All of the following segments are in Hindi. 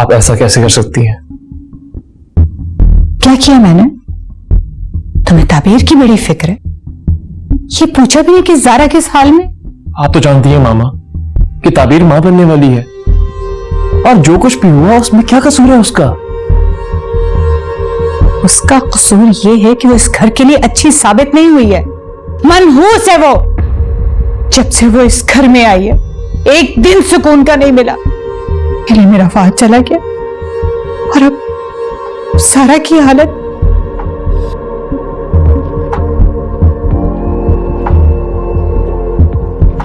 आप ऐसा कैसे कर सकती हैं? क्या किया मैंने? तुम्हें ताबीर की बड़ी फिक्र है। ये पूछा भी नहीं कि ज़ारा किस हाल में? आप तो जानती हैं मामा कि ताबीर मां बनने वाली है, और जो कुछ भी हुआ उसमें क्या कसूर है उसका? उसका कसूर ये है कि वो इस घर के लिए अच्छी साबित नहीं हुई है। मनहूस है वो। जब से वो इस घर में आई है एक दिन सुकून का नहीं मिला। पहले मेरा फहद चला गया और अब सारा की हालत।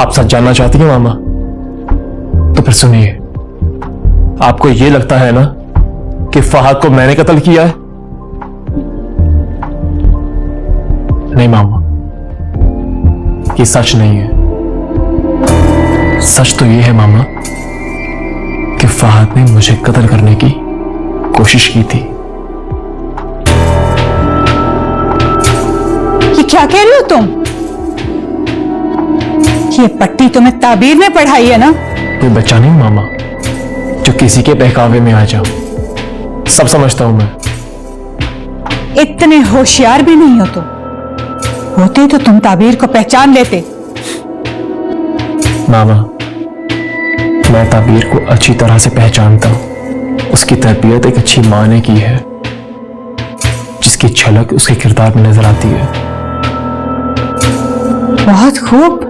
आप सच जानना चाहती हैं मामा? तो फिर सुनिए, आपको ये लगता है ना कि फहद को मैंने कत्ल किया है? नहीं मामा, ये सच नहीं है। सच तो ये है मामा कि फहद ने मुझे कत्ल करने की कोशिश की थी। ये क्या कह रहे हो तुम? ये पट्टी तुम्हें ताबीर ने पढ़ाई है ना? कोई बच्चा नहीं मामा जो किसी के बहकावे में आ जाओ। सब समझता हूं मैं। इतने होशियार भी नहीं हो तुम। होते तो तुम ताबीर को पहचान लेते। मामा, मैं ताबीर को अच्छी तरह से पहचानता हूं। उसकी तरबियत एक अच्छी मां ने की है, जिसकी झलक उसके किरदार में नजर आती है। बहुत खूब।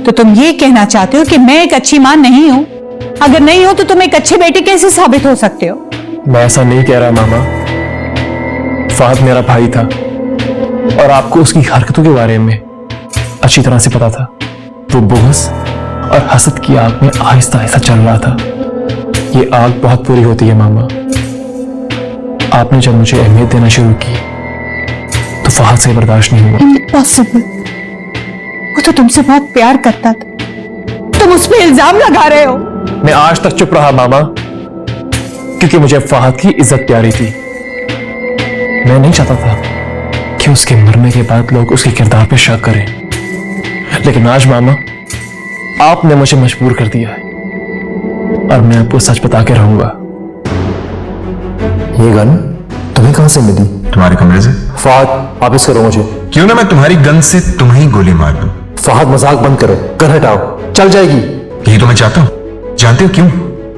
तो तुम ये कहना चाहते हो कि मैं एक अच्छी मां नहीं हूं? अगर नहीं हो तो तुम एक अच्छी बेटी कैसे साबित हो सकते हो? मैं ऐसा नहीं कह रहा मामा। फहद मेरा भाई था और आपको उसकी हरकतों के बारे में अच्छी तरह से पता था। वो बुग़्ज़ और हसद की आग में आहिस्ता आहिस्ता चल रहा था। ये आग बहुत बुरी होती है मामा। आपने जब मुझे अहमियत देना शुरू की तो फहद से बर्दाश्त नहीं हुआ। इम्पॉसिबल। वो तो तुमसे बहुत प्यार करता था। तुम उस पर इल्जाम लगा रहे हो। मैं आज तक चुप रहा मामा, क्योंकि मुझे फहद की इज्जत प्यारी थी। मैं नहीं चाहता था कि उसके मरने के बाद लोग उसके किरदार पे शक करें। लेकिन आज मामा, आपने मुझे मजबूर कर दिया है और मैं आपको सच बता के रहूंगा। ये गन तुम्हें कहां से मिली? तुम्हारे कमरे से। फहद, वापस करो मुझे। क्यों ना मैं तुम्हारी गन से तुम्हें ही गोली मार दूं। फहद, मजाक बंद करो। गन हटाओ, चल जाएगी। यही तो मैं चाहता हूं। जानते हो क्यों?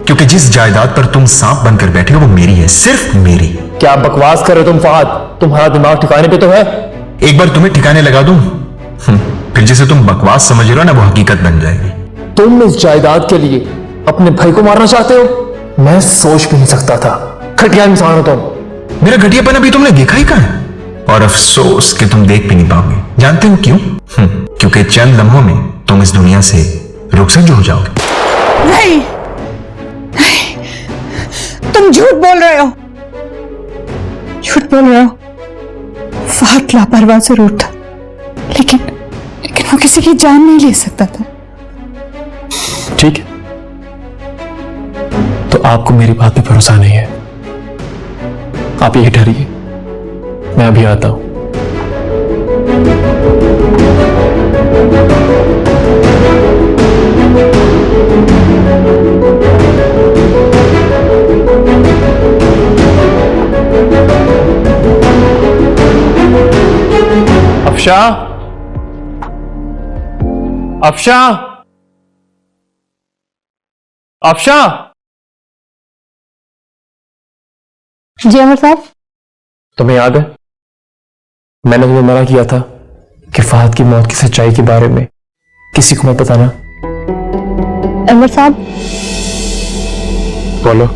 क्योंकि जिस जायदाद पर तुम सांप बनकर बैठे हो वो मेरी है, सिर्फ मेरी। क्या बकवास कर रहे हो तुम फहद? तुम्हारा दिमाग ठिकाने पे तो है? एक बार तुम्हें ठिकाने लगा दूं, फिर जिसे तुम बकवास समझ रहे हो ना वो हकीकत बन जाएगी। तुम इस जायदाद के लिए अपने भाई को मारना चाहते हो? मैं सोच भी नहीं सकता था। घटिया इंसान हो तुम। मेरा घटियापन अभी तुमने देखा ही कहां है, और अफसोस कि तुम देख भी नहीं पाओगे। जानते हो क्यों? क्योंकि चंद लम्हों में तुम इस दुनिया से रुखसत हो जाओगे। नहीं, नहीं, तुम झूठ बोल रहे हो। झूठ बोल रहे हो। फहद लापरवाह जरूर था, लेकिन वो किसी की जान नहीं ले सकता था। ठीक है, तो आपको मेरी बात पे भरोसा नहीं है। आप यही ठहरिए, मैं अभी आता हूं। अफशा, अफशा, अफशा। जी अमर साहब। तुम्हें याद है मैंने तुम्हें मना किया था कि फहद की मौत की सच्चाई के बारे में किसी को मत बताना? अमर साहब, बोलो।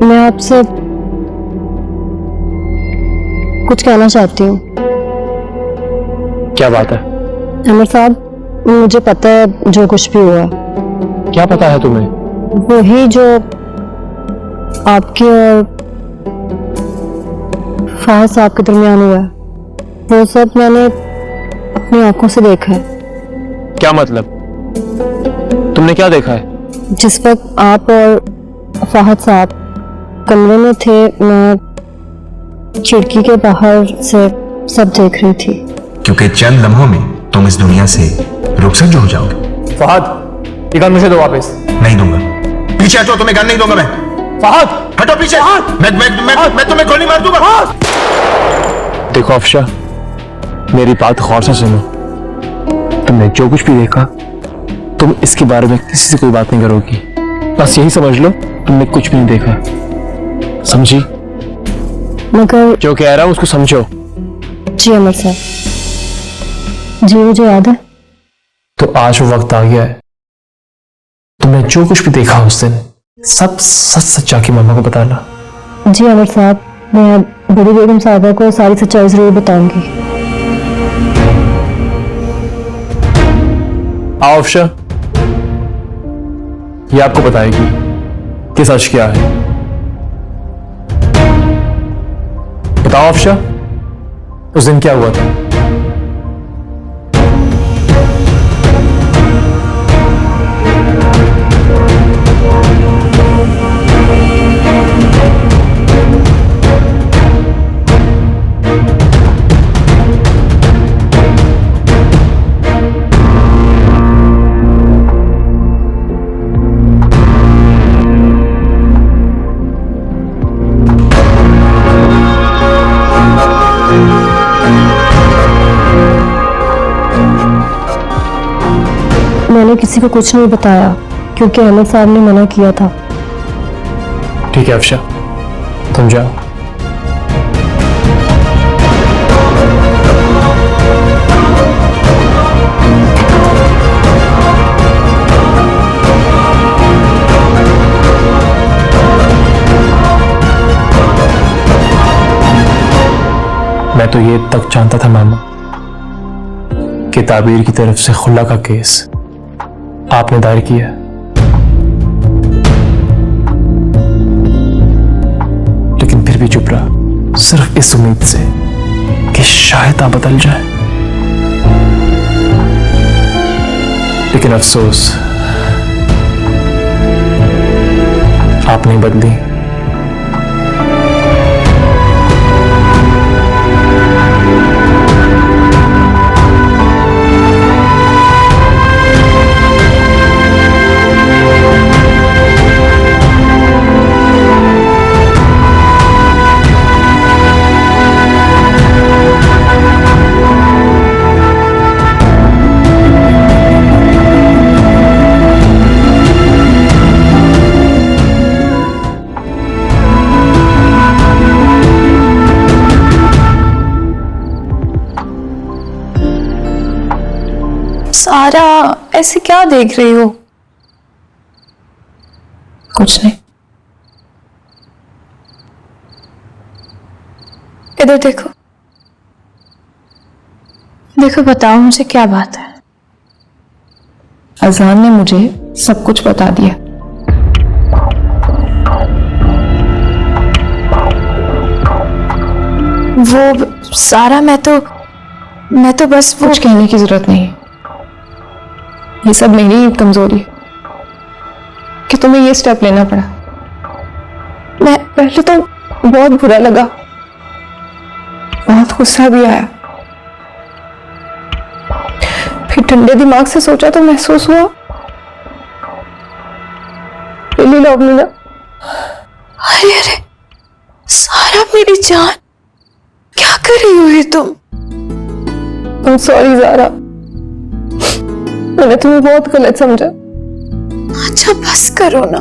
मैं आपसे कुछ कहना चाहती हूँ। क्या बात है? अमर साहब, मुझे पता है जो कुछ भी हुआ। क्या पता है तुम्हें? वही जो आपकी और फहद साहब के दरमियान हुआ है, वो सब मैंने अपनी आंखों से देखा है। क्या मतलब? तुमने क्या देखा है? जिस वक्त आप और फहद साहब कमरे में थे, मैं खिड़की के बाहर से सब देख रही थी। क्योंकि चंद लम्हों में तुम इस दुनिया से रुखसत हो जाओगे। फहद, ये गन मुझे दो वापस। नहीं दूंगा, पीछे हटो, तुम्हें गन नहीं दूंगा मैं। फहद, हटो पीछे। मैं तुम्हें गोली मार दूंगा। देखो अफशा, मेरी बात गौर से सुनो। तुमने जो कुछ भी देखा, तुम इसके बारे में किसी से कोई बात नहीं करोगी। बस यही समझ लो तुमने कुछ भी नहीं देखा, समझी? मगर जो कह रहा हूं उसको समझो। जी अमर साहब, जी मुझे याद है। तो आज वो वक्त आ गया है, तुमने जो कुछ भी देखा उस दिन सब सच सच जाके मामा को बताना। जी अमर साहब, मैं बड़ी बेगम साहबा को सारी सच्चाई जरूर बताऊंगी। आओ अफशा, ये आपको बताएगी कि सच क्या है। बताओ अफशा, उस दिन क्या हुआ था? मैंने किसी को कुछ नहीं बताया क्योंकि अहमद साहब ने मना किया था। ठीक है अफशा, तुम जाओ। मैं तो ये तक जानता था मामा कि ताबीर की तरफ से खुला का केस आपने दायर किया। लेकिन फिर भी चुप रहा, सिर्फ इस उम्मीद से कि शायद आप बदल जाए। लेकिन अफसोस, आप नहीं बदली। सारा, ऐसे क्या देख रही हो? कुछ नहीं। इधर देखो। देखो, बताओ मुझे क्या बात है? अजान ने मुझे सब कुछ बता दिया। वो सारा, मैं तो बस कुछ कहने की जरूरत नहीं। ये सब मेरी ही कमजोरी है कि तुम्हें ये स्टेप लेना पड़ा। मैं पहले तो बहुत बुरा लगा, बहुत गुस्सा भी आया, फिर ठंडे दिमाग से सोचा तो महसूस हुआ रियली लव मी ना। अरे अरे सारा, मेरी जान, क्या कर रही हो ये तुम? I'm sorry ज़ारा, मैंने तुम्हें बहुत गलत समझा। अच्छा बस करो ना,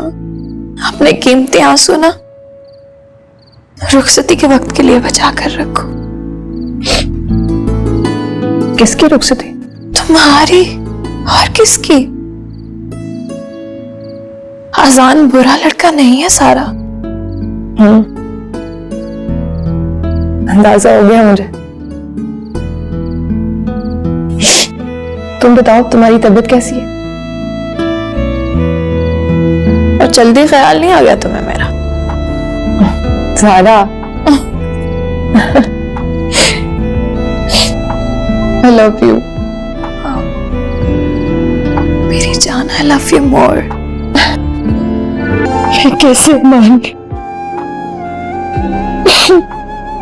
अपने कीमती आंसू ना रुखसती के वक्त के लिए बचा कर रखो। किसकी रुखसती? तुम्हारी और किसकी? अजान बुरा लड़का नहीं है सारा। अंदाजा हो गया मुझे। तुम बताओ, तुम्हारी तबीयत कैसी है? और जल्दी ख्याल नहीं आ गया तुम्हें मेरा? Zaara, I love you. मेरी जान, I love you more. ये कैसे मान गए?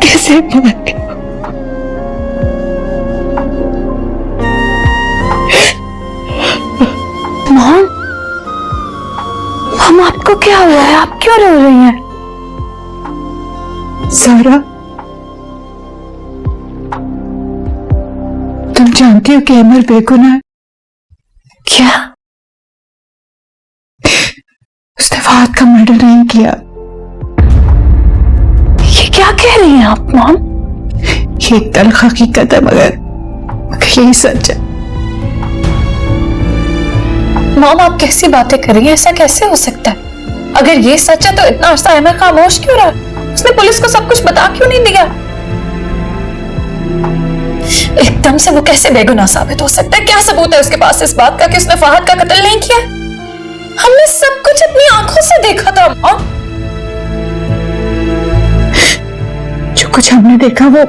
कैसे मान गए? हम आपको क्या हुआ है? आप क्यों रो रही हैं? सारा, तुम जानती हो कि अमर बेगुनाह है? क्या? उसने फहद का मर्डर नहीं किया। ये क्या कह रही हैं आप मॉम? ये एक तल्ख हकीकत है, मगर यही सच है। मॉम, आप कैसी बातें कर रही हैं? ऐसा कैसे हो सकता है? अगर ये सच है तो इतना अरसा अहमद खामोश क्यों रहा? उसने पुलिस को सब कुछ बता क्यों नहीं दिया? एकदम से वो कैसे बेगुनाह साबित हो सकता है? क्या सबूत है उसके पास इस बात का कि उसने फहद का कत्ल नहीं किया? हमने सब कुछ अपनी आंखों से देखा था मॉम। जो कुछ हमने देखा वो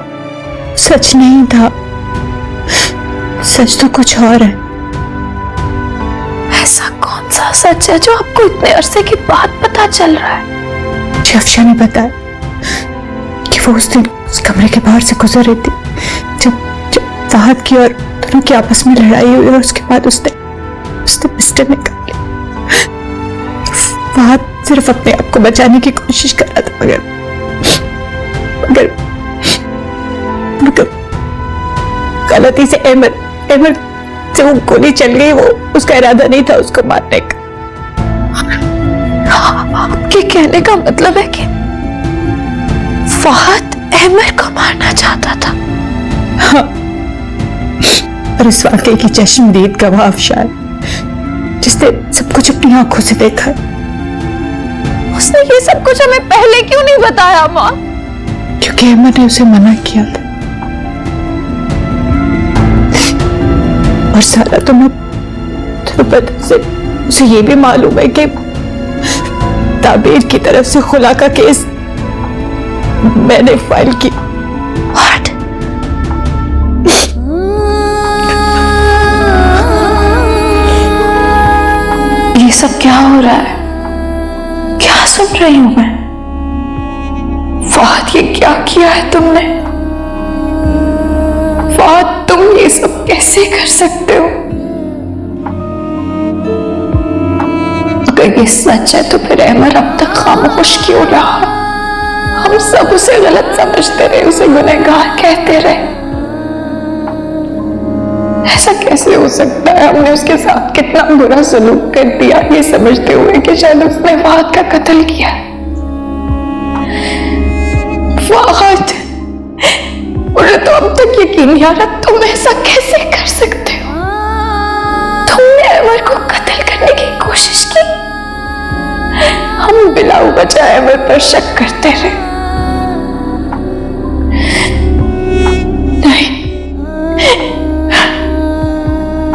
सच नहीं था। सच तो कुछ और है। ऐसा कौन सा सच है जो आपको इतने अरसे के बाद पता चल रहा है? मुझे अफशा ने बताया कि वो उस दिन उस कमरे के बाहर से गुजर रही थी जब फहद की और दोनों की आपस में लड़ाई हुई, और उसके बाद उसने पिस्टल निकाल लिया। फहद सिर्फ अपने आप को बचाने की कोशिश कर रहा था, मगर गलती से अहमद से वो गोली चल गई। वो उसका इरादा नहीं था उसको मारने का। आपके कहने का मतलब है कि फहद अहमद को मारना चाहता था? हाँ, और इस वाकये की चश्मदीद गवाह अफशा है, जिसने सब कुछ अपनी आंखों से देखा। उसने ये सब कुछ हमें पहले क्यों नहीं बताया माँ? क्योंकि अहमद ने उसे मना किया था। और सारा तुम्हें पता से उसे ये भी मालूम है कि ताबीर की तरफ से खुला का केस मैंने फाइल की। What? ये सब क्या हो रहा है? क्या सुन रही हूं मैं? फहद, ये क्या किया है तुमने? फहद, तुम ये सब कैसे कर सकते हो? अगर ये सच है तो फिर अहमद अब तक खामोश क्यों रहा? हम सब उसे गलत समझते रहे, उसे गुनहगार कहते रहे। ऐसा कैसे हो सकता है? हमने उसके साथ कितना बुरा सलूक कर दिया ये समझते हुए कि शायद उसने फहद का कत्ल किया। फहद, मुझे तो अब तक यकीन नहीं आ रहा, तुम ऐसा कैसे कर सकते हो? तुमने अमर को कत्ल करने की कोशिश की। हम बिला वजह अमर पर शक करते रहे। नहीं,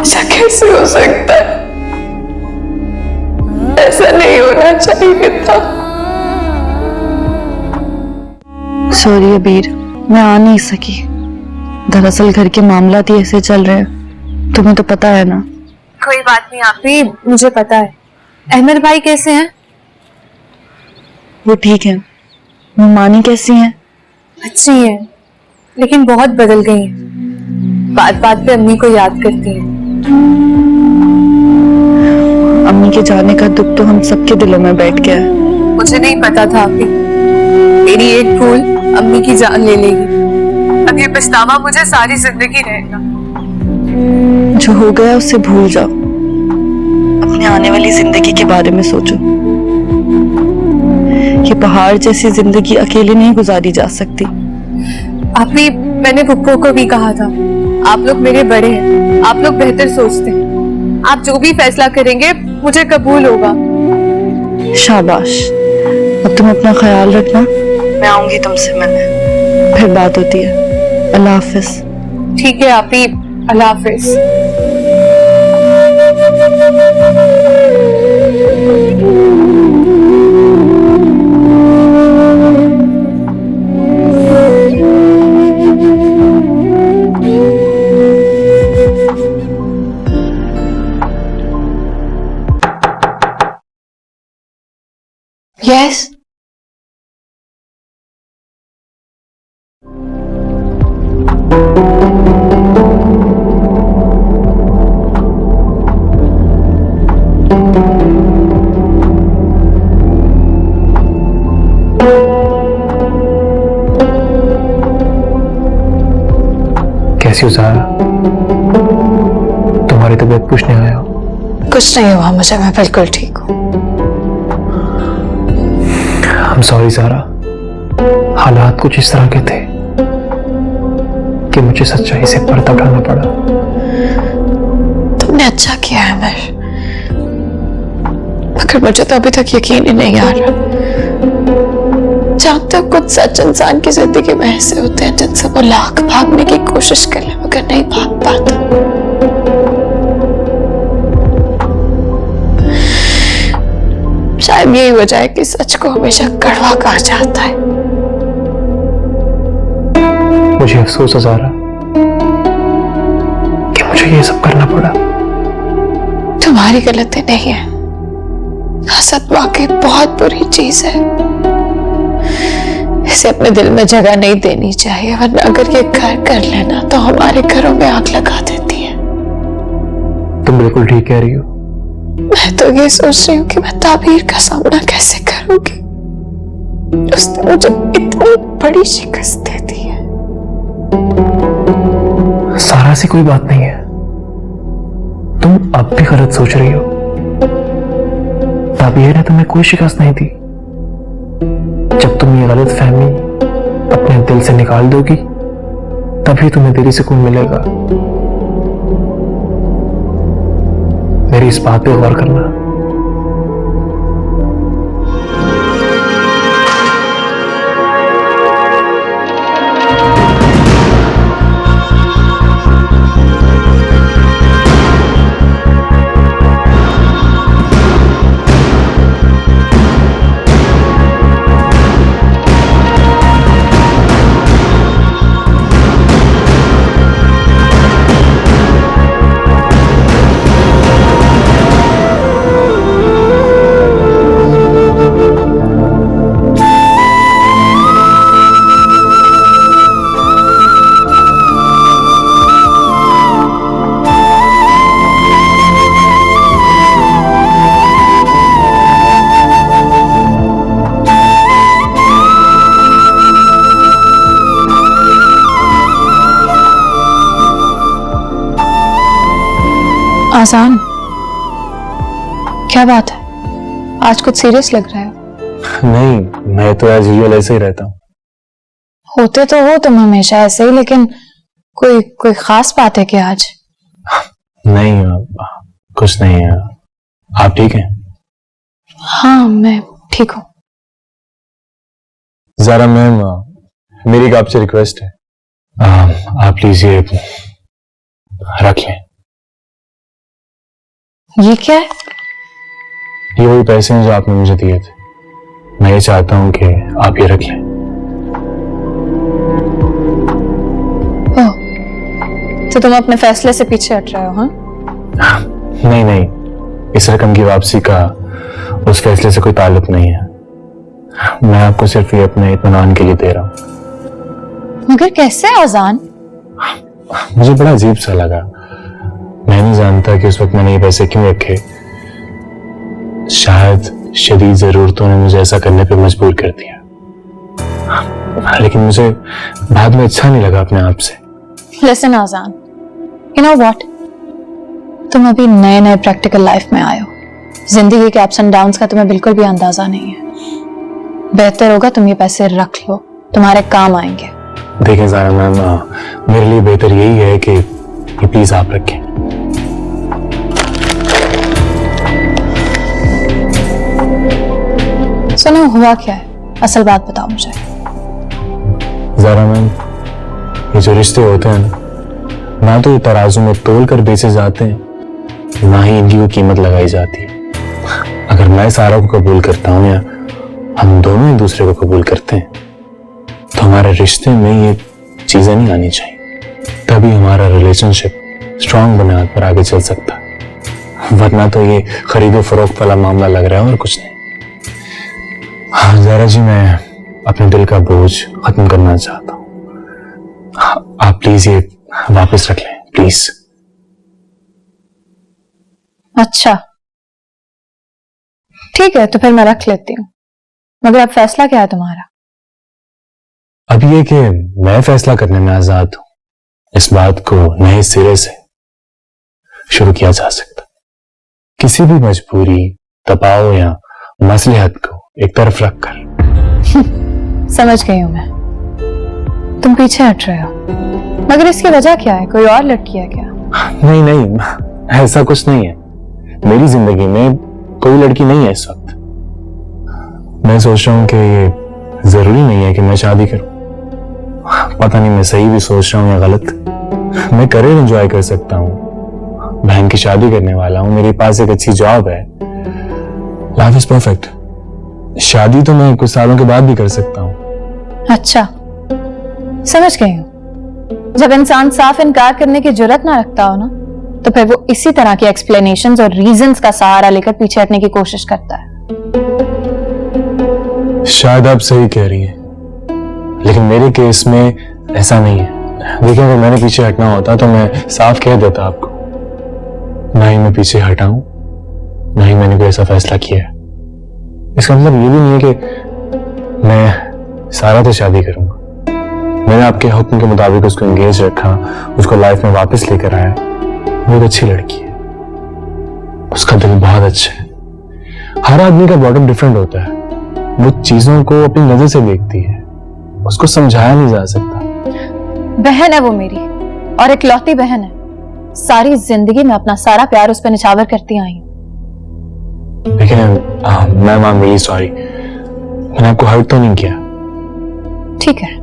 ऐसा कैसे हो सकता है? ऐसा नहीं होना चाहिए था। सॉरी अबीर, मैं आ नहीं सकी। दरअसल घर के मामला ही ऐसे चल रहे हैं, तुम्हें तो पता है ना। कोई बात नहीं आपी, मुझे पता है। अहमद भाई कैसे हैं? वो ठीक है। मानी कैसी हैं? अच्छी हैं, लेकिन बहुत बदल गई हैं। बात बात पे अम्मी को याद करती हैं। अम्मी के जाने का दुख तो हम सबके दिलों में बैठ गया है। मुझे नहीं पता था आपी, मेरी एक भूल अम्मी की जान ले लेगी। अब ये पछतावा मुझे सारी जिंदगी रहेगा। जो हो गया उसे भूल जाओ, अपने आने वाली जिंदगी के बारे में सोचो। ये पहाड़ जैसी जिंदगी अकेले नहीं गुजारी जा सकती। आपी, मैंने पुप्पो को भी कहा था, आप लोग मेरे बड़े हैं, आप लोग बेहतर सोचते हैं। आप जो भी फैसला करेंगे मुझे कबूल होगा। शाबाश, अब तुम अपना ख्याल रखना। मैं आऊंगी तुमसे मिलने, फिर बात होती है। अल्लाह हाफिज। ठीक है आपी, अल्लाह हाफिज। यस, कैसी हो ज़ारा? तुम्हारी तबीयत पूछने आया हो। कुछ नहीं हुआ मुझे, मैं बिल्कुल ठीक हूँ। I'm sorry ज़ारा, हालात कुछ इस तरह के थे कि मुझे सच्चाई से पर्दा उठाना पड़ा। तुमने अच्छा किया है अमर, मगर मुझे तो अभी तक यकीन ही नहीं आ रहा। जब तक कुछ सच इंसान की जिंदगी में ऐसे होते हैं जिनसे वो लाख भागने की कोशिश कर ले मगर नहीं भाग पाता। शायद यही वजह है कि सच को हमेशा कड़वा कहा जाता है। मुझे अफसोस है ज़ारा कि मुझे ये सब करना पड़ा। तुम्हारी गलती नहीं है, हसद वाकई बहुत बुरी चीज है, इसे अपने दिल में जगह नहीं देनी चाहिए, वरना अगर ये घर कर लेना तो हमारे घरों में आग लगा देती है। तुम बिल्कुल ठीक कह रही हो। मैं तो ये सोच रही हूँ कि मैं ताबीर का सामना कैसे करूंगी। उसने मुझे इतनी बड़ी शिकस्त दे दी है। सारा से कोई बात नहीं है, तुम अब भी गलत सोच रही हो। ताबीर ने तुम्हें कोई शिकस्त नहीं दी। जब तुम ये गलत फहमी अपने दिल से निकाल दोगी तभी तुम्हें दिली सुकून मिलेगा। मेरी इस बात पे गौर करना। आसान, क्या बात है? आज कुछ सीरियस लग रहा है। नहीं, मैं तो एज यूजुअल ऐसे ही रहता हूँ। होते तो हो तुम हमेशा ऐसे ही, लेकिन कोई खास बात है क्या आज? नहीं, कुछ नहीं है। आप ठीक हैं? हाँ मैं ठीक हूँ। ज़ारा मैम, मेरी एक आपसे रिक्वेस्ट है। आप प्लीज ये रख लें। ये क्या है? ये वही पैसे हैं जो आपने मुझे दिए थे। मैं ये चाहता हूं कि आप ये रख लें। ओह, तो तुम अपने फैसले से पीछे हट रहे हो? हाँ, नहीं नहीं, इस रकम की वापसी का उस फैसले से कोई ताल्लुक नहीं है। मैं आपको सिर्फ ये अपने इत्मीनान के लिए दे रहा हूं। मगर कैसे आजान? मुझे बड़ा अजीब सा लगा। मैं नहीं जानता कि उस वक्त मैंने ये पैसे क्यों रखे। शायद शदीद जरूरतों ने मुझे ऐसा करने पे मजबूर कर दिया, लेकिन मुझे बाद में अच्छा नहीं लगा अपने आप से। लिसन आजान, यू नो व्हाट, तुम अभी नए नए प्रैक्टिकल लाइफ में आए हो। जिंदगी के अप्स एंड डाउन्स का तुम्हें बिल्कुल भी अंदाजा नहीं है। बेहतर होगा तुम ये पैसे रख लो, तुम्हारे काम आएंगे। देखें ज़ारा मैम, मेरे लिए बेहतर यही है कि ये प्लीज आप रखें। सुनो, हुआ क्या है? असल बात बताओ मुझे। ज़ारा मैम, ये जो रिश्ते होते हैं ना तो ये तराजू में तोल कर बेचे जाते हैं, ना ही इनकी कोई कीमत लगाई जाती है। अगर मैं सारा को कबूल करता हूं या हम दोनों एक दूसरे को कबूल करते हैं तो हमारे रिश्ते में ये चीजें नहीं आनी चाहिए। तभी हमारा रिलेशनशिप स्ट्रांग बुनियाद पर आगे चल सकता है, वरना तो ये खरीदो फरोख्त वाला मामला लग रहा है और कुछ नहीं। हाँ ज़ारा जी, मैं अपने दिल का बोझ खत्म करना चाहता हूँ। आप प्लीज ये वापस रख लें, प्लीज। अच्छा ठीक है, तो फिर मैं रख लेती हूँ। मगर अब फैसला क्या है तुम्हारा? अब ये कि मैं फैसला करने में आजाद हूं इस बात को नए सिरे से शुरू किया जा सकता। किसी भी मजबूरी, दबाव या मसलहत को एक तरफ रखकर। समझ गई हूं मैं, तुम पीछे हट रहे हो, मगर इसकी वजह क्या है? कोई और लड़की है क्या? नहीं नहीं, ऐसा कुछ नहीं है। मेरी जिंदगी में कोई लड़की नहीं है इस वक्त। मैं सोच रहा हूं कि ये जरूरी नहीं है कि मैं शादी करूं। पता नहीं मैं सही भी सोच रहा हूं या गलत। मैं करियर एंजॉय कर सकता हूं, बहन की शादी करने वाला हूं, मेरे पास एक अच्छी जॉब है, लाइफ इज परफेक्ट। शादी तो मैं कुछ सालों के बाद भी कर सकता हूं। अच्छा, समझ गई हूं। जब इंसान साफ इनकार करने की जुर्रत ना रखता हो ना, तो फिर वो इसी तरह के एक्सप्लेनेशंस और रीजंस का सहारा लेकर पीछे हटने की कोशिश करता है। शायद आप सही कह रही हैं, लेकिन मेरे केस में ऐसा नहीं है। देखिए, अगर मैंने पीछे हटना होता तो मैं साफ कह देता आपको। ना ही मैं पीछे हटा हूं, ना ही मैंने कोई ऐसा फैसला किया है। इसका मतलब ये भी नहीं है कि मैं सारा से शादी करूंगा। मैंने आपके हुक्म के मुताबिक उसको एंगेज रखा, उसको लाइफ में वापस लेकर आया। वो एक अच्छी लड़की है, उसका दिल बहुत अच्छा है। हर आदमी का बॉटम डिफरेंट होता है, वो चीजों को अपनी नजर से देखती है, उसको समझाया नहीं जा सकता। बहन है वो मेरी, और इकलौती बहन है। सारी जिंदगी में अपना सारा प्यार उस पर निछावर करती आई हूं। लेकिन ma'am, I am really sorry, मैंने आपको हर्ट तो नहीं किया। ठीक है,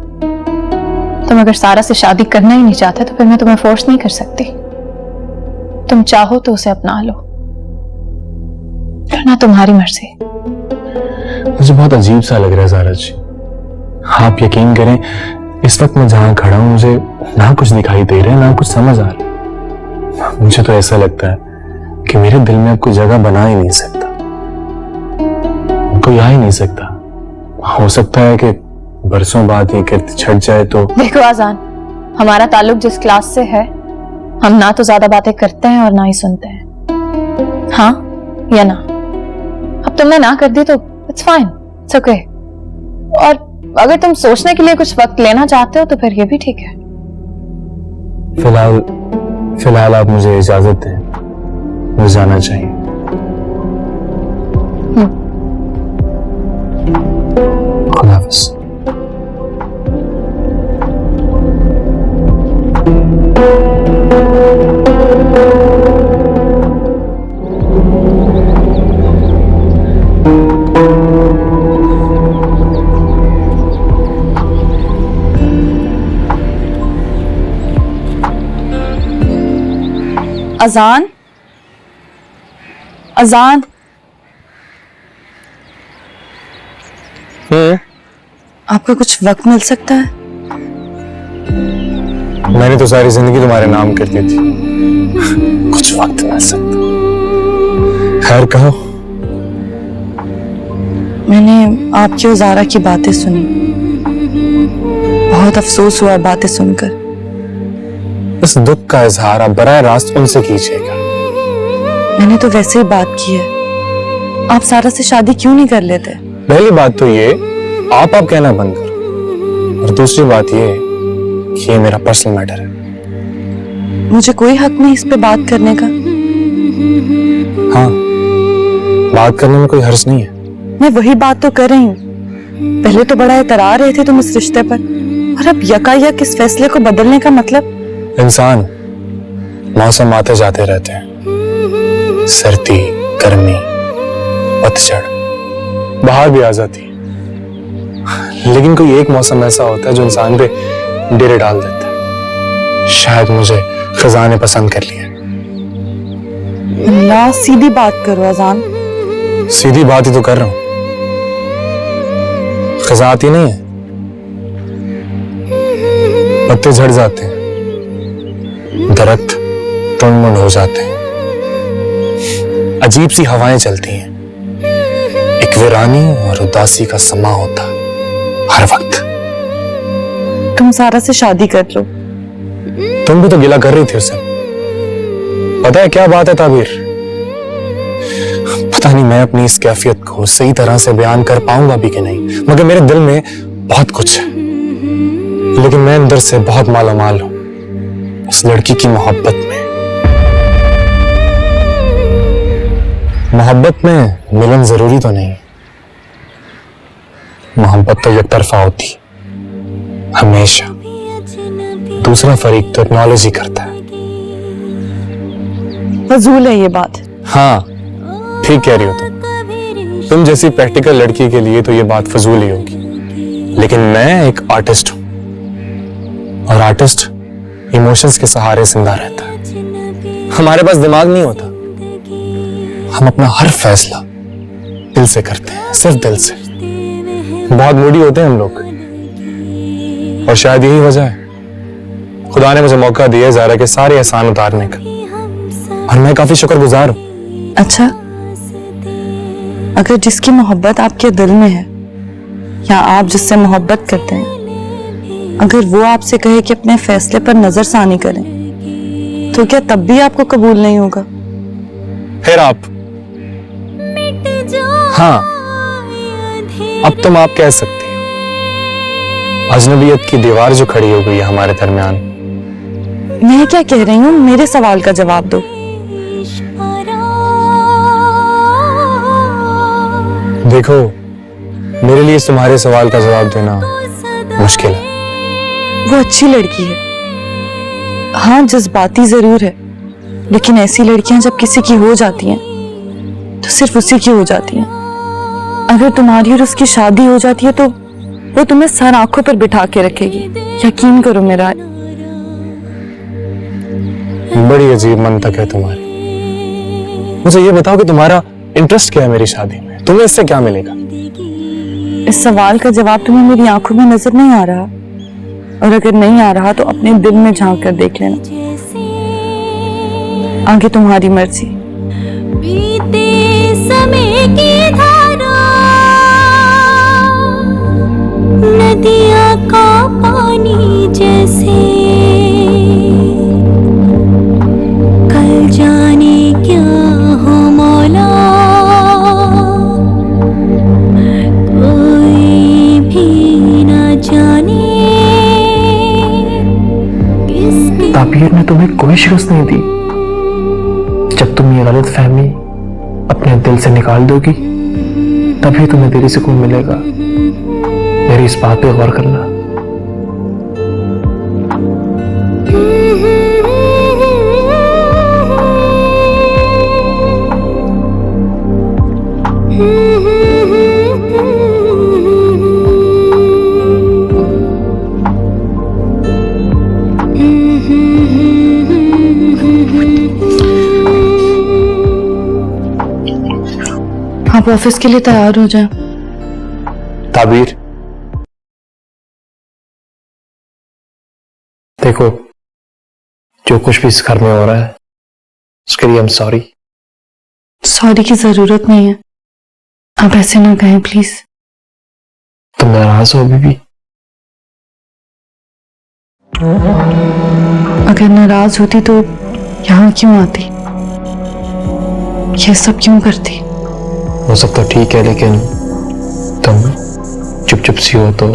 तुम अगर सारा से शादी करना ही नहीं चाहते तो फिर मैं तुम्हें फोर्स नहीं कर सकती। तुम चाहो तो उसे अपना लो, करना तुम्हारी मर्जी। मुझे बहुत अजीब सा लग रहा है सारा जी। आप यकीन करें, इस वक्त मैं जहां खड़ा हूं मुझे ना कुछ दिखाई दे रहा है, ना कुछ समझ आ रहा है। मुझे तो ऐसा लगता है कि मेरे दिल में अब कोई जगह बना ही नहीं सकता, कोई आ ही नहीं सकता। हो सकता है कि बरसों बाद ये कीर्ति छट जाए तो। देखो आजान, हमारा ताल्लुक जिस क्लास से है, हम ना तो ज्यादा बातें करते हैं और ना ही सुनते हैं। हाँ या ना? अब तुमने ना कर दी तो इट्स फाइन, इट्स ओके। और अगर तुम सोचने के लिए कुछ वक्त लेना चाहते हो तो फिर ये भी ठीक है। फिलहाल आप मुझे इजाजत दें, मुझे जाना चाहिए। खुदा हाफिज़। अजान, अजान, आपको कुछ वक्त मिल सकता है? मैंने तो सारी जिंदगी तुम्हारे नाम कर दी थी, कुछ वक्त मिल सकता? खैर कहो। मैंने आपकी और ज़ारा की बातें सुनी, बहुत अफसोस हुआ बातें सुनकर। इस दुख का इजहार आप बराह रास्त उनसे कीजिएगा। मैंने तो वैसे ही बात की है, आप सारा से शादी क्यों नहीं कर लेते? पहली बात तो ये, आप कहना बंद करो, और दूसरी बात ये कि ये मेरा पर्सनल मैटर है। मुझे कोई हक नहीं इस पे बात करने का। हाँ, बात करने में कोई हर्ज नहीं है। मैं वही बात तो कर रही हूँ। पहले तो बड़ा इतरा रहे थे तुम इस रिश्ते पर, और अब यकायक इस फैसले को बदलने का मतलब? इंसान, मौसम आते जाते रहते हैं, सर्दी, गर्मी, पतझड़, बाहर भी आ जाती है। लेकिन कोई एक मौसम ऐसा होता है जो इंसान पे डेरे डाल देता है। शायद मुझे खज़ा ने पसंद कर लिया। अल्लाह, सीधी बात करो अजान। सीधी बात ही तो कर रहा हूं। खज़ा आती नहीं है, पत्ते झड़ जाते हैं, दरख्त टुनमुन हो जाते हैं, अजीब सी हवाएं चलती हैं, एक वीरानी और उदासी का समा होता हर वक्त। तुम सारा से शादी कर लो। तुम भी तो गिला कर रही थी उससे। पता है क्या बात है ताबीर, पता नहीं मैं अपनी इस कैफियत को सही तरह से बयान कर पाऊंगा भी कि नहीं, मगर मेरे दिल में बहुत कुछ है, लेकिन मैं अंदर से बहुत मालामाल हूं। उस लड़की की मोहब्बत में मिलन जरूरी तो नहीं। मोहब्बत तो एक तरफा होती हमेशा। दूसरा फरीक तो एक्नॉलेज ही करता है। फजूल है ये बात। हाँ, ठीक कह रही हो तुम जैसी प्रैक्टिकल लड़की के लिए तो ये बात फजूल ही होगी, लेकिन मैं एक आर्टिस्ट हूं और आर्टिस्ट इमोशंस के सहारे जिंदा रहता है। हमारे पास दिमाग नहीं होता, हम अपना हर फैसला दिल से करते हैं, सिर्फ दिल से। बहुत मूडी होते हैं हम लोग और शायद यही वजह है खुदा ने मुझे मौका दिया ज़ारा के सारे एहसान उतारने का और मैं काफी शुक्रगुजार हूं। अच्छा, अगर जिसकी मोहब्बत आपके दिल में है या आप जिससे मोहब्बत करते हैं, अगर वो आपसे कहे कि अपने फैसले पर नजरसानी करें, तो क्या तब भी आपको कबूल नहीं होगा? फिर आप हाँ, अब तुम आप कह सकती हो। अजनबियत की दीवार जो खड़ी हो गई है हमारे दरमियान। मैं क्या कह रही हूँ, मेरे सवाल का जवाब दो। देखो, मेरे लिए तुम्हारे सवाल का जवाब देना मुश्किल है। वो अच्छी लड़की है, हाँ जज्बाती जरूर है, लेकिन ऐसी लड़कियां जब किसी की हो जाती हैं तो सिर्फ उसी की हो जाती हैं। अगर तुम्हारी और उसकी शादी हो जाती है तो वो तुम्हें सर आंखों पर बिठा के रखेगी, यकीन करो मेरा। बड़ी अजीब मंतक है तुम्हारी। मुझे ये बताओ कि तुम्हारा इंटरेस्ट क्या है मेरी शादी में? तुम्हें इससे क्या मिलेगा? इस सवाल का जवाब तुम्हें मेरी आंखों में नजर नहीं आ रहा, और अगर नहीं आ रहा तो अपने दिल में झांक कर देख लेना। आगे तुम्हारी मर्जी। बीते समय की धारा, नदियां का पानी जैसे, कल जाने क्या हो मौला, कोई भी ना जाने। ताबीर ने तुम्हें कोई शिकस्त नहीं दी। जब तुम ये गलत फहमी अपने दिल से निकाल दोगी तभी तुम्हें दिली सुकून मिलेगा। मेरी इस बात पे गौर करना। आप ऑफिस के लिए तैयार हो जाएं। ताबीर, देखो, जो कुछ भी इस घर में हो रहा है उसके लिए हम सॉरी। सॉरी की जरूरत नहीं है, आप ऐसे ना कहें प्लीज। तुम नाराज हो अभी भी? अगर नाराज होती तो यहाँ क्यों आती, ये सब क्यों करती? वो सब तो ठीक है, लेकिन तुम चुप चुप सी हो तो।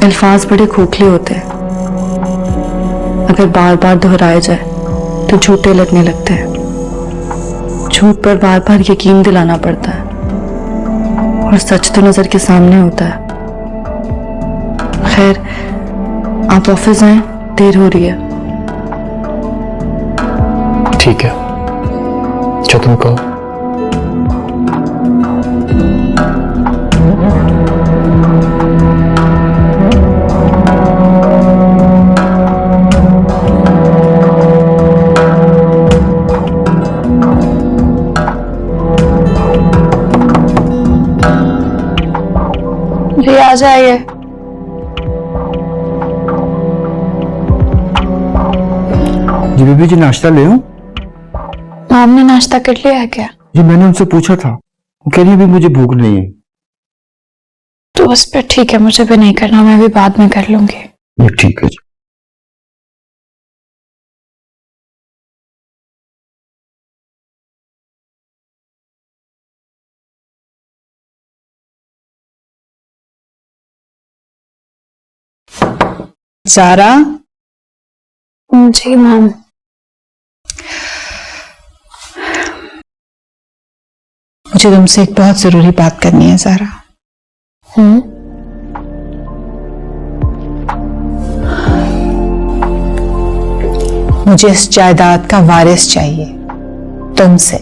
अल्फाज बड़े खोखले होते हैं, अगर बार बार दोहराए जाए तो झूठे लगने लगते हैं। झूठ पर बार बार यकीन दिलाना पड़ता है और सच तो नजर के सामने होता है। खैर, आप ऑफिस आए, देर हो रही है। ठीक है, जो तुम कहो। जी आ जाइए। जी बीबी जी, नाश्ता ले आऊं? आपने नाश्ता कर लिया है क्या? जी मैंने उनसे पूछा था, वो कह रही अभी मुझे भूख नहीं है। तो बस फिर ठीक है, मुझे भी नहीं करना, मैं भी बाद में कर लूंगी। ये ठीक है जी। ज़ारा, जी मैम। मुझे तुमसे एक बहुत जरूरी बात करनी है ज़ारा। मुझे इस जायदाद का वारिस चाहिए तुमसे।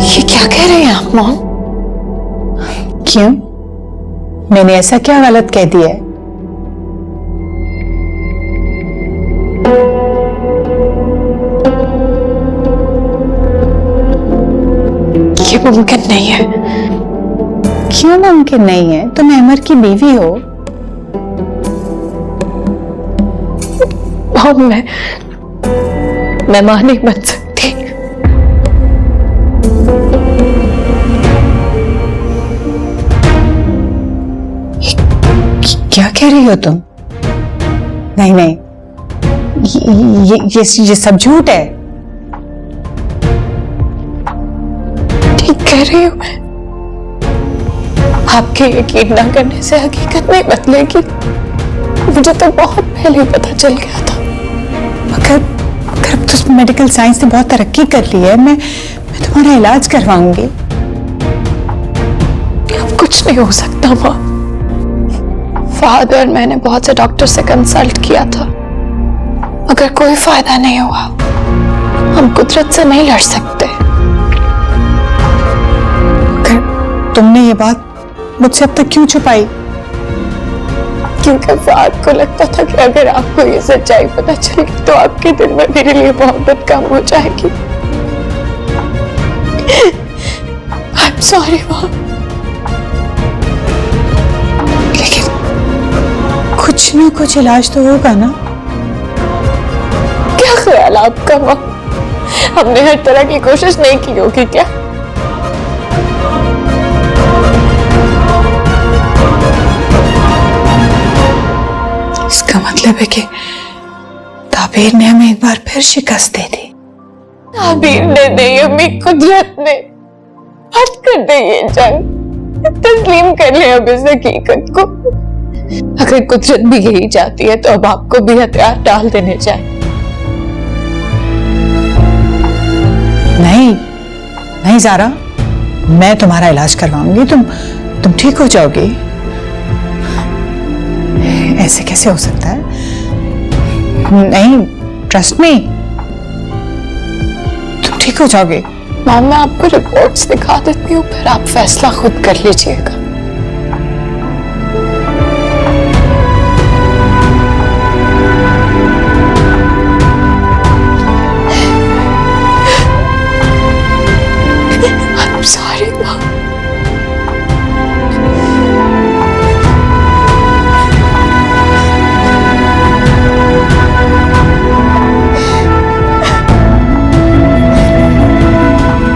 ये क्या कह रहे हैं आप मॉम? क्यों? मैंने ऐसा क्या गलत कह दिया है? ये मुमकिन नहीं है। क्यों मुमकिन नहीं है? तुम अमर की बीवी हो। मॉम मैं मां नहीं बन सकती। क्या कह रही हो तुम? नहीं नहीं, ये सब झूठ है। ठीक कह रही हूं मैं। आपके यकीन न करने से हकीकत नहीं बदलेगी। मुझे तो बहुत पहले ही पता चल गया था। मगर अब तो मेडिकल साइंस ने बहुत तरक्की कर ली है। मैं तुम्हारा इलाज करवाऊंगी। अब कुछ नहीं हो सकता मां। फादर और मैंने बहुत से डॉक्टर से कंसल्ट किया था, मगर कोई फायदा नहीं हुआ। हम कुदरत से नहीं लड़ सकते। तुमने ये बात मुझसे अब तक क्यों छुपाई? क्योंकि फाद को लगता था कि अगर आपको ये सच्चाई पता चलेगी तो आपके दिल में मेरे लिए मोहब्बत कम हो जाएगी। I'm sorry मां। लेकिन कुछ ना कुछ इलाज तो होगा ना? क्या ख्याल आपका मां? हमने हर तरह की कोशिश नहीं की होगी क्या? इसका मतलब है कि ताबीर ने हमें एक बार फिर शिकस्त दे दी। ताबीर ने नहीं, हमें कुदरत ने। हट कर दे ये जंग। तस्लीम कर ले अब इस हकीकत को। अगर कुदरत भी यही चाहती है तो अब आपको भी हथियार डाल देने चाहिए। नहीं नहीं ज़ारा, मैं तुम्हारा इलाज करवाऊंगी। तुम ठीक हो जाओगी। ऐसे कैसे हो सकता है? नहीं, ट्रस्ट मी, तुम ठीक हो जाओगे। मैम मैं आपको रिपोर्ट्स दिखा देती हूँ, फिर आप फैसला खुद कर लीजिएगा। I'm sorry माँ।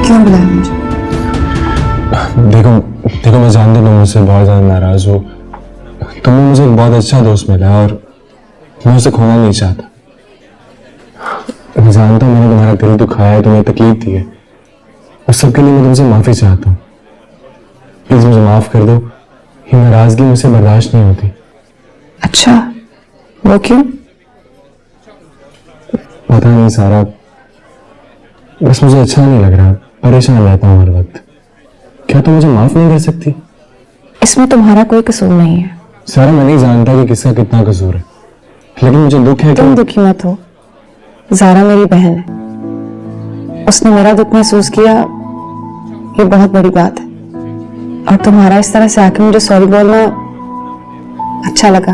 क्यों बुलाया मुझे? देखो मैं जानता हूँ मुझसे बहुत ज्यादा नाराज हो। तुम्हें मुझे एक बहुत अच्छा दोस्त मिला और मैं उसे खोना नहीं चाहता। मैं जानता हूँ मैंने तुम्हारा दिल दुखाया है, तुम्हें तकलीफ दी है। उस सब के लिए मैं तुमसे माफी चाहता हूँ। प्लीज मुझे माफ कर दो। ये नाराजगी मुझसे बर्दाश्त नहीं होती। अच्छा, वो क्यों? पता नहीं सारा, बस मुझे अच्छा नहीं लग रहा। परेशान रहता हूँ हर वक्त। क्या तुम मुझे माफ नहीं कर सकती? इसमें तुम्हारा कोई कसूर नहीं है। सारा मैं नहीं जानता कि किसका कितना कसूर है, लेकिन मुझे दुख है तुम कि दुखी मत हो। ज़ारा मेरी बहन है, उसने मेरा दुख महसूस किया, ये बहुत बड़ी बात है। और तुम्हारा इस तरह से आके मुझे सॉरी बोलना अच्छा लगा।